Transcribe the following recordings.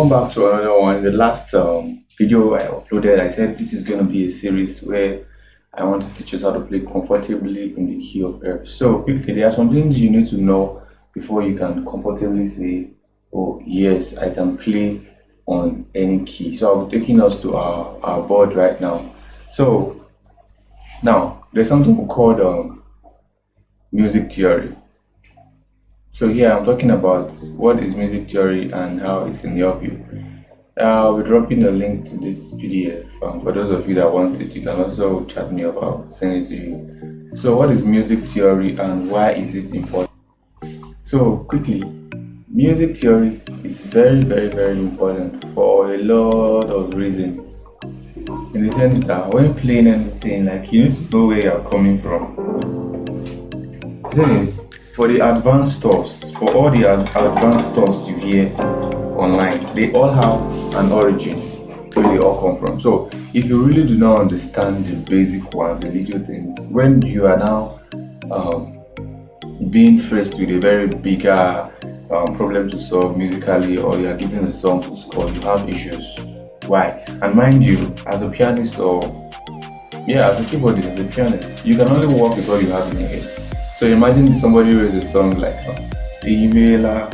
welcome back to another one. In the last video I uploaded, I said this is going to be a series where I want to teach us how to play comfortably in the key of F. So quickly, there are some things you need to know before you can comfortably say, oh yes, I can play on any key. So I'll be taking us to our board right now. So now there's something called music theory. So here I'm talking about what is music theory and how it can help you. I'll be dropping a link to this PDF. For those of you that want it, you can also chat me up. I'll send it to you. So what is music theory and why is it important? So quickly, music theory is very important for a lot of reasons. In the sense that when playing anything, like you need to know where you're coming from. The thing is, for the advanced stuffs, for all the advanced stuffs you hear online, they all have an origin where they all come from. So if you really do not understand the basic ones, the little things, when you are now being faced with a very bigger problem to solve musically, or you are given a song to score, you have issues. Why? And mind you, as a pianist or as a keyboardist, as a pianist, you can only work with what you have in your head. So imagine somebody writes a song like Emailer.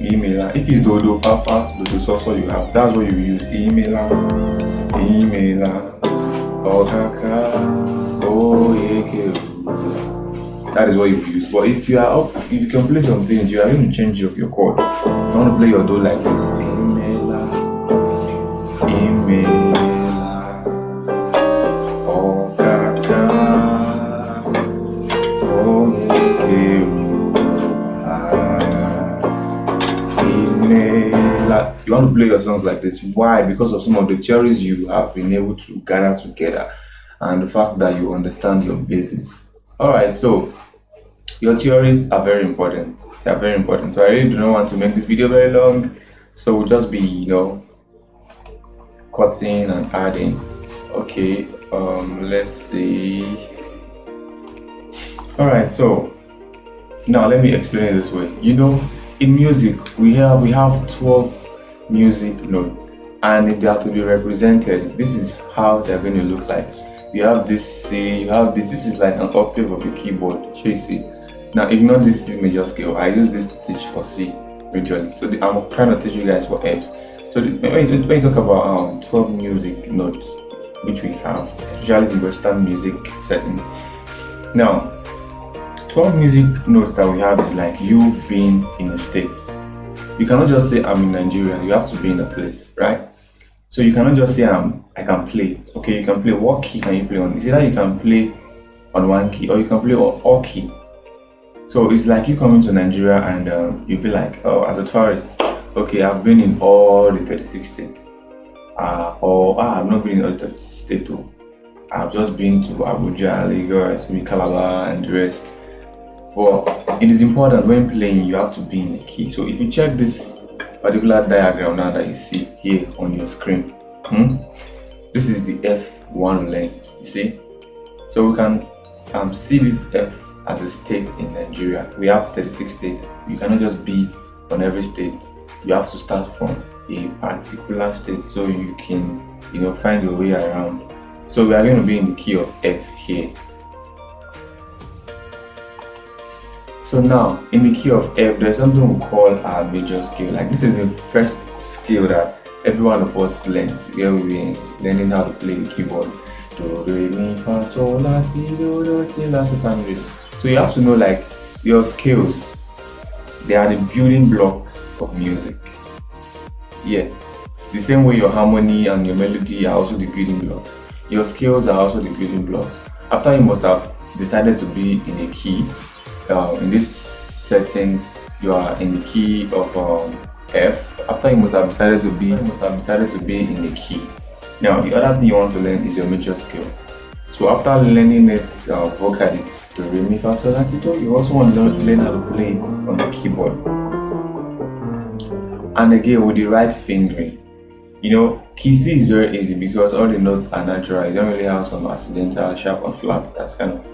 If it's do fa fa, do so so you have. That's what you use. Emailer, oh kaka, oh yeah. That is what you use. But if you are up, if you can play some things, you are going to change up your chords. You want to play your do like this. Emailer, oh kaka, oh yeah. You want to play your songs like this. Why? Because of some of the theories you have been able to gather together and the fact that you understand your basis. Alright, so your theories are very important. They are very important. So I really do not want to make this video very long. So we'll just be, cutting and adding. Okay, let's see. Alright, so now let me explain it this way. In music, we have 12 music notes, and they have to be represented. This is how they're going to look like. You have this C, you have this. This is like an octave of the keyboard. So you see. Now ignore this C major scale. I use this to teach for C majorly. So I'm trying to teach you guys for F. So when you talk about 12 music notes, which we have, especially in Western music setting. Now, 12 music notes that we have is like you being in a state. You cannot just say I'm in Nigeria. You have to be in a place, right? So you cannot just say I can play. Okay, you can play. What key can you play on? It's either you can play on one key or you can play on all key. So it's like you come into Nigeria and you be like, oh, as a tourist, okay, I've been in all the 36 states. I've not been in all the 36 states. I've just been to Abuja, Lagos, Calabar, and the rest. But it is important when playing, you have to be in a key. So if you check this particular diagram now that you see here on your screen, this is the F1 length, you see. So we can see this F as a state in Nigeria. We have 36 states. You cannot just be on every state. You have to start from a particular state so you can find your way around. So we are going to be in the key of F here. So now, in the key of F, there's something we call our major scale. Like this is the first scale that every one of us learned where we were learning how to play the keyboard. Do, re, mi, fa, sol, la, ti, do, do, ti, la, so, fa, mi. So you have to know like your scales. They are the building blocks of music. Yes, the same way your harmony and your melody are also the building blocks. Your scales are also the building blocks. After you must have decided to be in a key. In this setting, you are in the key of F. After you must have decided to be in the key. Now, the other thing you want to learn is your major scale. So after learning it vocally, do re mi fa sol la ti do, you also want to learn how to play it on the keyboard. And again, with the right fingering. Key C is very easy because all the notes are natural. You don't really have some accidental sharp and flat. That's kind of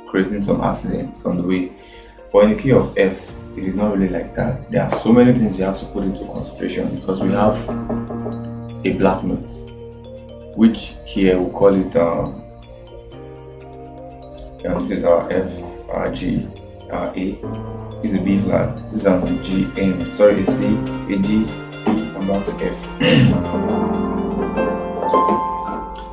creating some accidents on the way. But in the key of F, it is not really like that. There are so many things you have to put into consideration because we have a black note, which here we call it this is our F, our G, our A. This is a B flat. This is a G, M. Sorry, a C, a G, B, and back to F.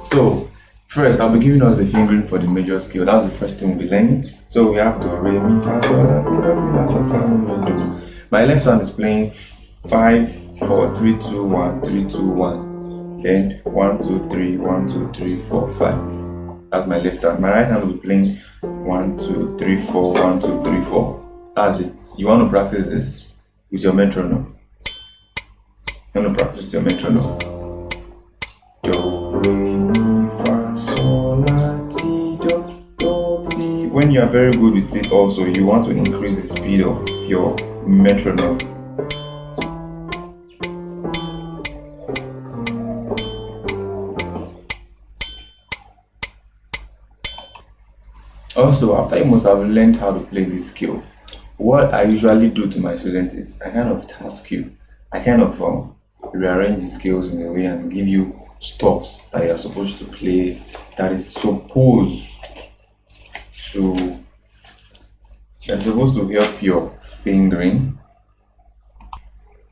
So first, I'll be giving us the fingering for the major scale. That's the first thing we'll be learning. So we have do, re, mi, fa, sol, la, si, do, si, la, sol, fa, mi, re, do. My left hand is playing 5, 4, 3, 2, 1, 3, 2, 1. Then 1, 2, 3, 1, 2, 3, 4, 5. That's my left hand. My right hand will be playing 1, 2, 3, 4, 1, 2, 3, 4. That's it. You want to practice this with your metronome. You want to practice with your metronome. Do, re, mi, fa, sol, la, ti, do, do, ti. When you are very good with it also, you want to increase the speed of your metronome. Also, after you must have learned how to play this skill, what I usually do to my students is I kind of task you. I kind of rearrange the scales in a way and give you stops that you're supposed to play that is supposed to help your fingering.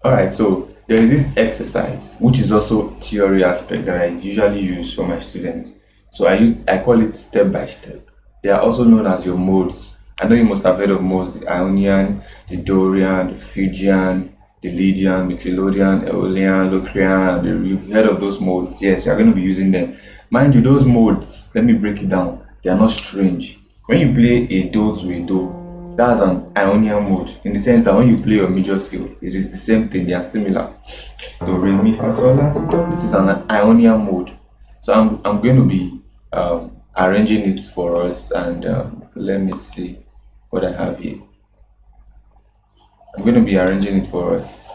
Alright, so there is this exercise which is also theory aspect that I usually use for my students. So I call it step by step. They are also known as your modes. I know you must have heard of modes: the Ionian, the Dorian, the Phrygian, the Lydian, Mixolydian, Aeolian, Locrian. You've heard of those modes. Yes, you are going to be using them. Mind you, those modes, let me break it down. They are not strange. When you play a Do to a Do, that's an Ionian mode, in the sense that when you play your major scale, it is the same thing. They are similar. Do, re, mi, fa, sol, la, ti, do. This is an Ionian mode. So I'm going to be arranging it for us, and let me see what I have here. I'm going to be arranging it for us.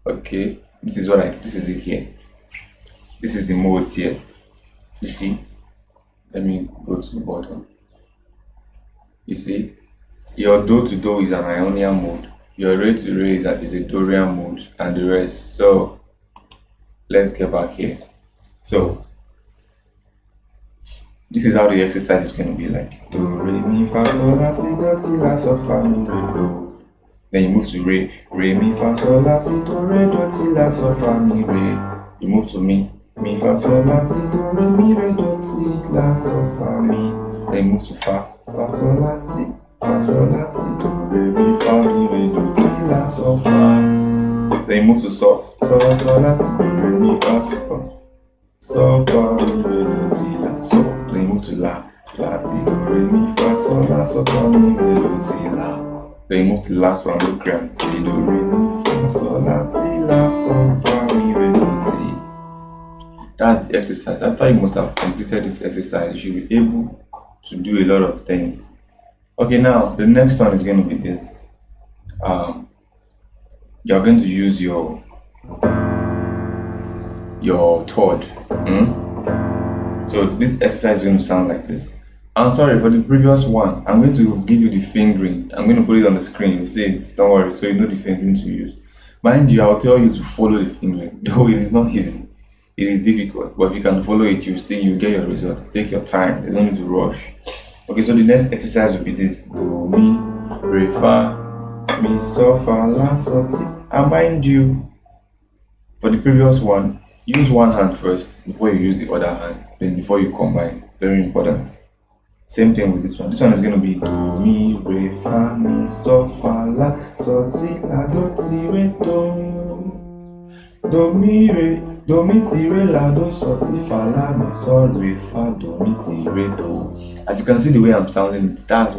Okay, this is it here. This is the modes here. You see, let me go to the bottom. You see, your Do to Do is an Ionian mode, your Re to Re is a Dorian mode, and the rest. So let's get back here. So this is how the exercise is going to be like. Do, re, mi, fa, sol, la, ti, do, ti, la, sol, fa, mi, re, do. Then you move to re, mi, fa, sol, la, ti, do, re, do, ti, la, sol, fa, mi, re. You move to mi, fa, sol, la, ti, do, re, mi, re, do, ti, la, sol, fa, mi. Then you move to fa, sol, la, ti, do, re, mi, fa, mi, re, do, ti, la, sol, fa. Then you move to sol, la, ti, do, re, mi, fa, sol, fa, mi, re, do, ti, la, sol. Then you move to la, ti, do, re, mi, fa, sol, la, sol, fa, mi, re, do, ti, la. Then you move to the last one, Locrian. Ti, do, re, mi, fa, sol, la, ti, la, sol, fa, mi, re, do, ti. That's the exercise. After you must have completed this exercise, you should be able to do a lot of things. Okay, now the next one is going to be this. You're going to use your third. So this exercise is going to sound like this. I'm sorry for the previous one. I'm going to give you the fingering. I'm going to put it on the screen. You see it, don't worry, so you know the fingering to use. Mind you, I'll tell you to follow the fingering, though it is not easy. It is difficult, but if you can follow it, you get your results. Take your time. There's no need to rush. Okay, so the next exercise will be this: do, mi, re, fa, mi, sol, fa, la, sol, ti. And mind you, for the previous one, use one hand first before you use the other hand, then before you combine. Very important. Same thing with this one. This one is going to be do, mi, re, fa, mi, sol, fa, la, sol, ti, la, do, ti, re, do. Do, mi, re, do, mi, ti, re, la, do, sol, ti, fa, la, mi, sol, re, fa, do, mi, ti, re, do. As you can see the way I'm sounding it, that's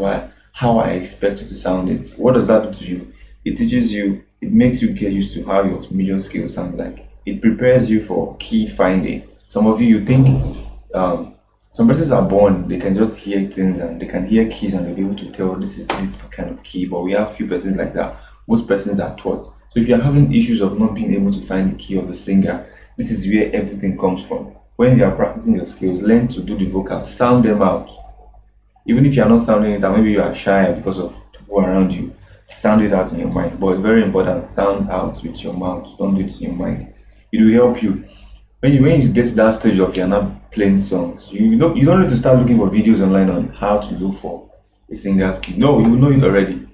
how I expect you to sound it. What does that do to you? It teaches you, it makes you get used to how your major scale sounds like. It prepares you for key finding. Some of you think some persons are born, they can just hear things and they can hear keys and they'll be able to tell this is this kind of key, but we have few persons like that. Most persons are taught. So if you're having issues of not being able to find the key of a singer, this is where everything comes from. When you are practicing your skills, learn to do the vocals, sound them out. Even if you're not sounding it out, maybe you are shy because of people around you, sound it out in your mind. But very important, sound out with your mouth. Don't do it in your mind. It will help you. When you get to that stage of you're not playing songs, you don't need to start looking for videos online on how to look for a singer's key. No, you know it already.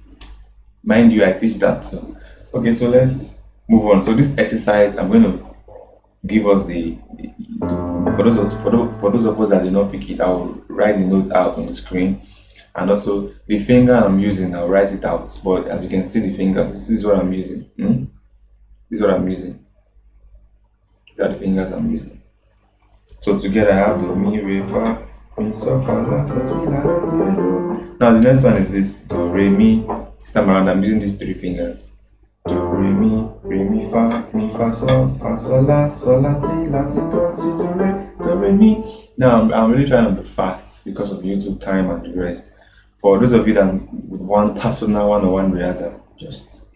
Mind you, I teach that too. Okay, so let's move on. So this exercise, I'm going to give us for those of us that did not pick it, I'll write the notes out on the screen, and also the finger I'm using, I'll write it out. But as you can see, the fingers, this is what I'm using. This is what I'm using. These are the fingers I'm using. So together I have the mi, re, fa, mi, so, fa, la, so, ti, la, si, re, do. Now the next one is this do, re, mi. This time around I'm using these three fingers. Do, re, mi, fa, sol, la, ti, do, re, mi. Now I'm really trying to be fast because of YouTube time and the rest. For those of you that would want personal one-on-one rehearsal, just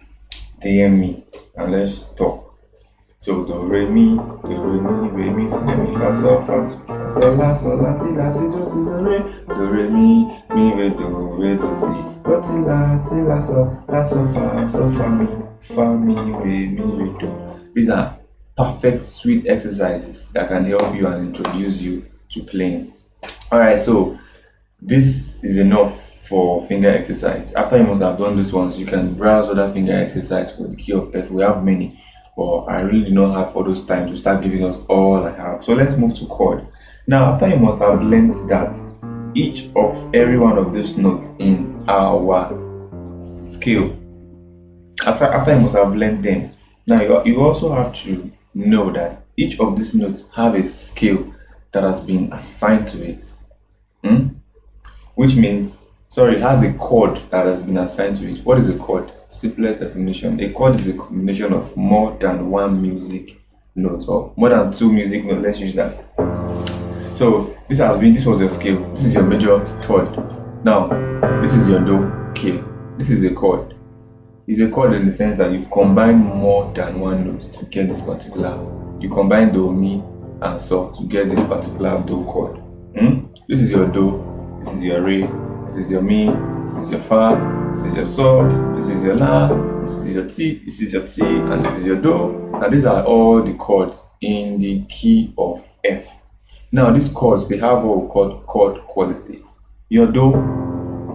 DM me and let's talk. So do, re, mi, fa, sol, la, ti, do, re, mi, re, do, ti, la, so, fa, mi, re, do. These are perfect, sweet exercises that can help you and introduce you to playing. Alright, so this is enough for finger exercise. After you must have done these ones, you can browse other finger exercise for the key of F. We have many, but I really do not have all those time to start giving us all I have. So let's move to chord. Now, after you must have learned that each of every one of these notes in our scale, after you must have learned them, now you also have to know that each of these notes have a scale that has been assigned to it. Which means, it has a chord that has been assigned to it. What is a chord? Simplest definition. A chord is a combination of more than one music note, or more than two music notes. Let's use that. So this was your scale. This is your major third. Now, this is your do. Okay, this is a chord. It's a chord in the sense that you've combined more than one note to get this particular. You combine do, mi, and so to get this particular do chord. This is your do. This is your re. This is your mi. This is your fa. This is your so. This is your la. This is your ti. This is your ti, and this is your do. Now these are all the chords in the key of F. Now these chords, they have what we call chord quality. Your do,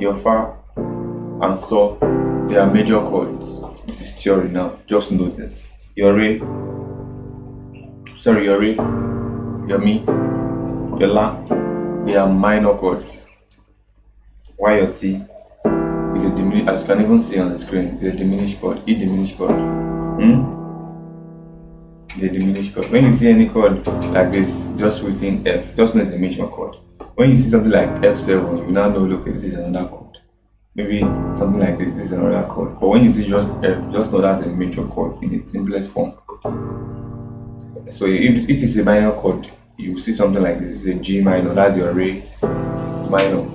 your fa, and so, they are major chords. This is theory now. Just know this. Your re, your mi, your la, they are minor chords. While your ti is a diminished, as you can even see on the screen, it's a diminished chord, E diminished chord. The diminished chord. When you see any chord like this, just within F, just know it's a major chord. When you see something like F7, you now know, look, this is another chord. Maybe something like this is another chord. But when you see just F, just know that's a major chord in its simplest form. So if it's a minor chord, you see something like this. This is a G minor, that's your re minor.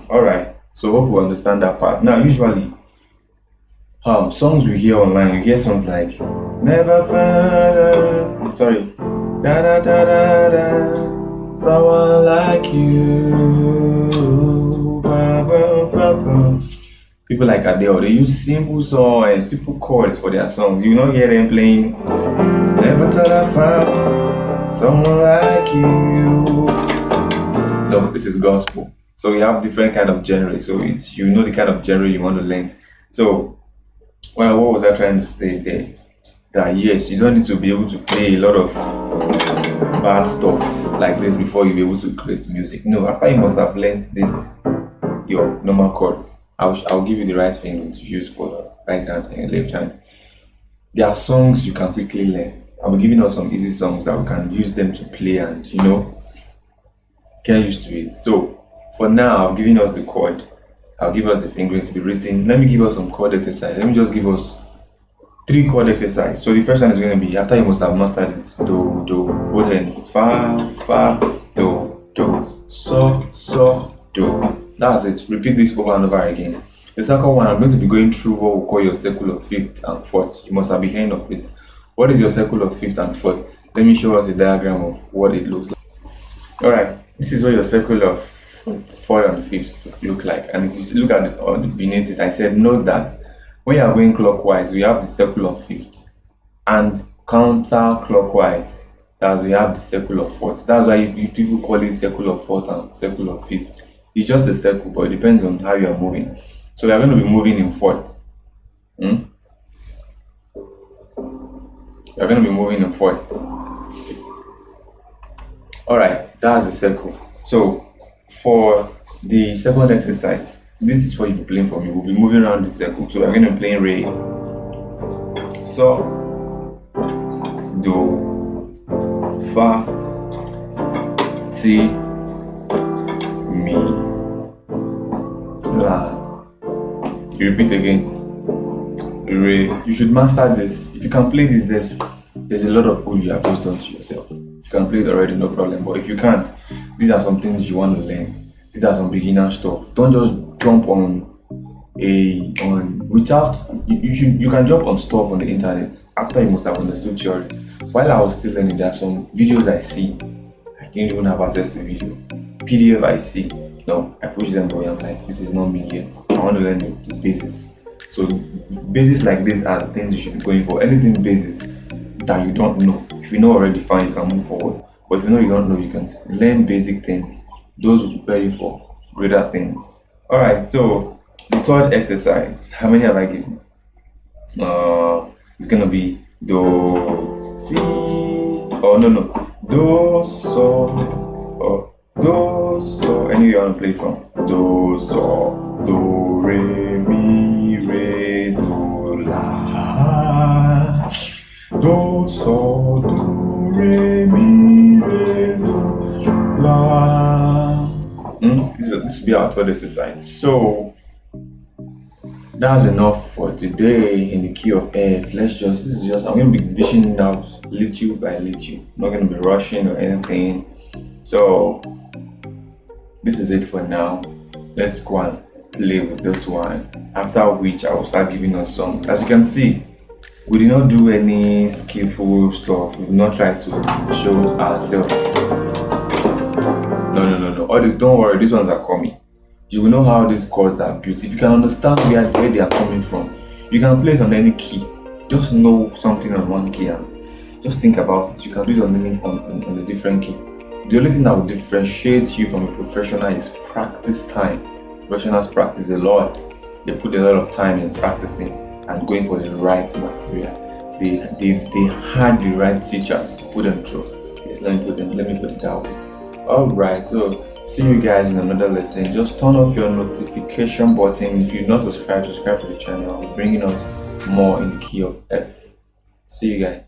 Alright, so hope you understand that part. Now usually songs we hear online, you hear something like never found da da da da da someone like you. People like Adele, they use simple songs and simple chords for their songs. You don't hear them playing never thought I found someone like you. No, this is gospel. So you have different kind of genre. So it's the kind of genre you want to learn. So what was I trying to say there? That yes, you don't need to be able to play a lot of bad stuff like this before you'll be able to create music. No, after you must have learned this, your normal chords, I'll give you the right finger to use for the right hand and left hand. There are songs you can quickly learn. I'm giving us some easy songs that we can use them to play and get used to it. So for now, I've given us the chord. I'll give us the fingering to be written. Let me give us some chord exercise. Let me just give us 3 chord exercise. So the first one is going to be, after you must have mastered it, do, both hands, fa, do, so, do. That's it. Repeat this over and over again. The second one, I'm going to be going through what we call your circle of fifth and fourth. You must have the hand of it. What is your circle of fifth and fourth? Let me show us a diagram of what it looks like. Alright, this is what your circle of fourth and fifth look like. And if you look at it on beneath it, I said note that when you are going clockwise, we have the circle of fifth, and counterclockwise, that's we have the circle of fourth. That's why people call it circle of fourth and circle of fifth. It's just a circle, but it depends on how you are moving. So we are going to be moving in fourth. We are going to be moving in fourth. All right, that's the circle. So for the second exercise, this is what you'll be playing for me. We'll be moving around the circle. So we're going to be playing re, so, do, fa, ti, mi, la. You repeat again. Re. You should master this. If you can play this, there's a lot of good you have just done to yourself. If you can play it already, no problem. But if you can't, these are some things you want to learn. These are some beginner stuff. Don't just jump without you can jump on stuff on the internet after you must have understood theory. While I was still learning, there are some videos I see. I didn't even have access to video. PDF I see. No, I push them away. I'm like, this is not me yet. I want to learn the basics. So basics like this are the things you should be going for. Anything basics that you don't know, if you know already, fine, you can move forward. But if you know you don't know, you can learn basic things. Those will prepare you for greater things. All right, so the third exercise, how many have I given? It's gonna be do, si, oh no, do, so, do, so. Anywhere you want to play from? Do, so, do, re, mi, re, do, la. Do, so, do, re, mi, re, do, la. This will be our third exercise. So that's enough for today in the key of F. I'm going to be dishing out little by little. I'm not going to be rushing or anything. So this is it for now. Let's go and play with this one. After which I will start giving us some. As you can see, we did not do any skillful stuff. We did not try to show ourselves. No. All this, don't worry, these ones are coming. You will know how these chords are built. If you can understand where they are coming from, you can play it on any key. Just know something on one key and just think about it. You can do it on a different key. The only thing that will differentiate you from a professional is practice time. Professionals practice a lot. They put a lot of time in practicing and going for the right material. They had the right teachers to put them through. Yes, let me put it that way. Alright, so see you guys in another lesson. Just turn off your notification button. If you're not subscribed, subscribe to the channel. We're bringing us more in the key of F. See you guys.